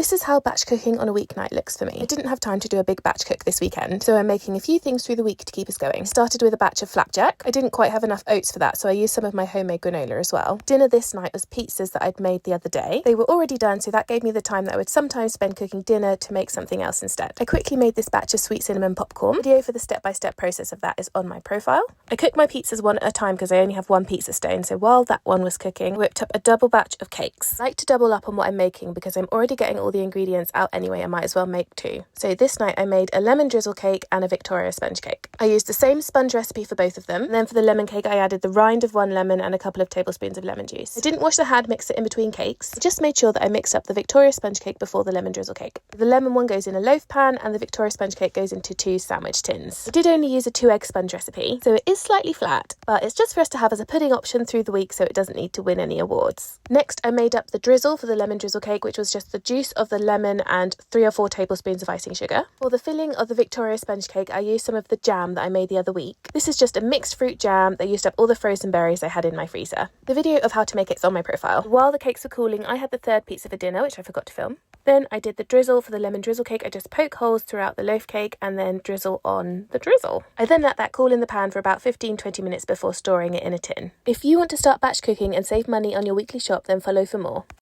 This is how batch cooking on a weeknight looks for me. I didn't have time to do a big batch cook this weekend, so I'm making a few things through the week to keep us going. I started with a batch of flapjack. I didn't quite have enough oats for that, so I used some of my homemade granola as well. Dinner this night was pizzas that I'd made the other day. They were already done, so that gave me the time that I would sometimes spend cooking dinner to make something else instead. I quickly made this batch of sweet cinnamon popcorn. The video for the step-by-step process of that is on my profile. I cook my pizzas one at a time because I only have one pizza stone, so while that one was cooking, I whipped up a double batch of cakes. I like to double up on what I'm making because I'm already getting all the ingredients out anyway, I might as well make two. So this night I made a lemon drizzle cake and a Victoria sponge cake. I used the same sponge recipe for both of them, and then for the lemon cake I added the rind of one lemon and a couple of tablespoons of lemon juice. I didn't wash the hand mixer in between cakes. I just made sure that I mixed up the Victoria sponge cake before the lemon drizzle cake. The lemon one goes in a loaf pan and the Victoria sponge cake goes into 2 sandwich tins. I did only use a 2-egg sponge recipe, so it is slightly flat, but it's just for us to have as a pudding option through the week so it doesn't need to win any awards. Next I made up the drizzle for the lemon drizzle cake, which was just the juice of the lemon and 3 or 4 tablespoons of icing sugar. For the filling of the Victoria sponge cake, I used some of the jam that I made the other week. This is just a mixed fruit jam that used up all the frozen berries I had in my freezer. The video of how to make it's on my profile. While the cakes were cooling, I had the third pizza for dinner, which I forgot to film. Then I did the drizzle for the lemon drizzle cake. I just poke holes throughout the loaf cake and then drizzle on the drizzle. I then let that cool in the pan for about 15-20 minutes before storing it in a tin. If you want to start batch cooking and save money on your weekly shop, then follow for more.